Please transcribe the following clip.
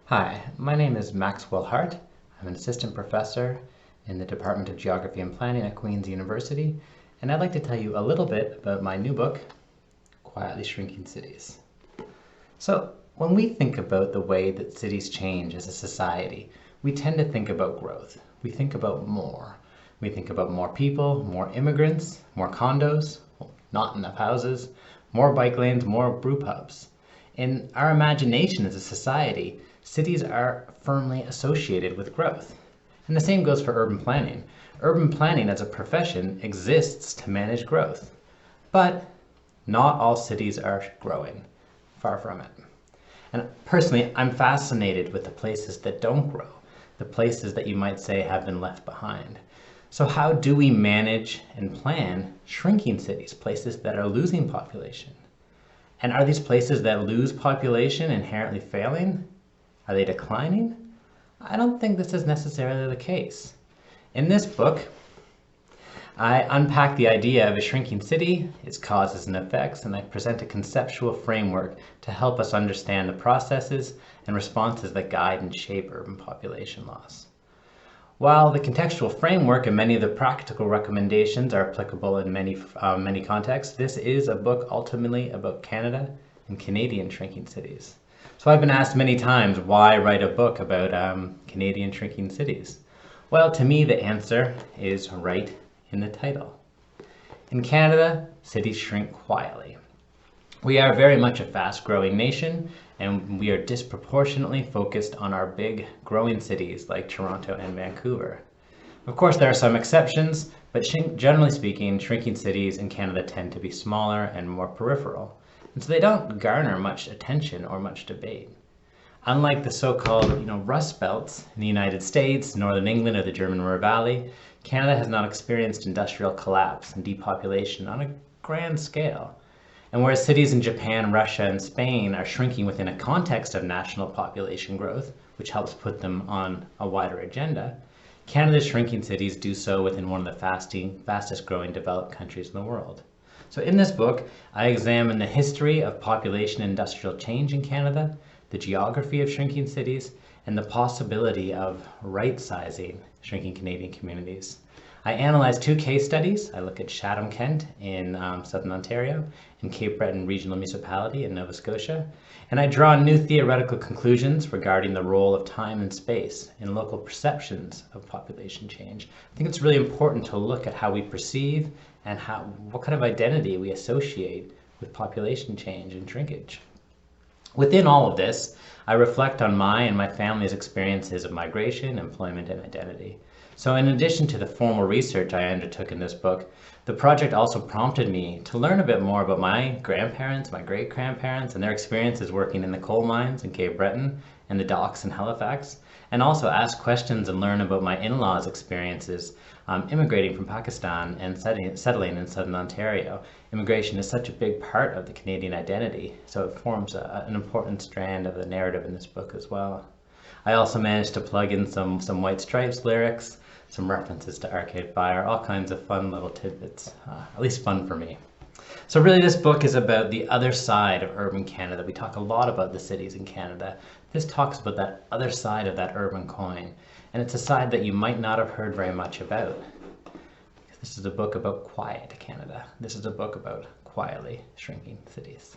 Hi, my name is Maxwell Hartt. I'm an assistant professor in the Department of Geography and Planning at Queen's University, and I'd like to tell you a little bit about my new book, Quietly Shrinking Cities. So, when we think about the way that cities change as a society, we tend to think about growth. We think about more. We think about more people, more immigrants, more condos, not enough houses, more bike lanes, more brew pubs. In our imagination as a society, cities are firmly associated with growth. And the same goes for urban planning. Urban planning as a profession exists to manage growth. But not all cities are growing. Far from it. And personally, I'm fascinated with the places that don't grow, the places that you might say have been left behind. So how do we manage and plan shrinking cities, places that are losing population? And are these places that lose population inherently failing? Are they declining? I don't think this is necessarily the case. In this book, I unpack the idea of a shrinking city, its causes and effects, and I present a conceptual framework to help us understand the processes and responses that guide and shape urban population loss. While the contextual framework and many of the practical recommendations are applicable in many contexts, this is a book ultimately about Canada and Canadian shrinking cities. So I've been asked many times, why write a book about Canadian shrinking cities? Well, to me, the answer is right in the title. In Canada, cities shrink quietly. We are very much a fast-growing nation, and we are disproportionately focused on our big, growing cities like Toronto and Vancouver. Of course, there are some exceptions, but generally speaking, shrinking cities in Canada tend to be smaller and more peripheral, and so they don't garner much attention or much debate. Unlike the so-called Rust Belts in the United States, Northern England, or the German River Valley, Canada has not experienced industrial collapse and depopulation on a grand scale. And whereas cities in Japan, Russia, and Spain are shrinking within a context of national population growth, which helps put them on a wider agenda, Canada's shrinking cities do so within one of the fastest growing developed countries in the world. So in this book, I examine the history of population and industrial change in Canada, the geography of shrinking cities, and the possibility of right-sizing shrinking Canadian communities. I analyzed two case studies. I look at Chatham-Kent in southern Ontario and Cape Breton Regional Municipality in Nova Scotia. And I draw new theoretical conclusions regarding the role of time and space in local perceptions of population change. I think it's really important to look at how we perceive and what kind of identity we associate with population change and shrinkage. Within all of this, I reflect on my and my family's experiences of migration, employment, and identity. So in addition to the formal research I undertook in this book, the project also prompted me to learn a bit more about my grandparents, my great-grandparents, and their experiences working in the coal mines in Cape Breton and the docks in Halifax, and also ask questions and learn about my in-laws' experiences immigrating from Pakistan and settling in southern Ontario. Immigration is such a big part of the Canadian identity, so it forms an important strand of the narrative in this book as well. I also managed to plug in some White Stripes lyrics, some references to Arcade Fire, all kinds of fun little tidbits, at least fun for me. So really this book is about the other side of urban Canada. We talk a lot about the cities in Canada. This talks about that other side of that urban coin, and it's a side that you might not have heard very much about. This is a book about quiet Canada. This is a book about quietly shrinking cities.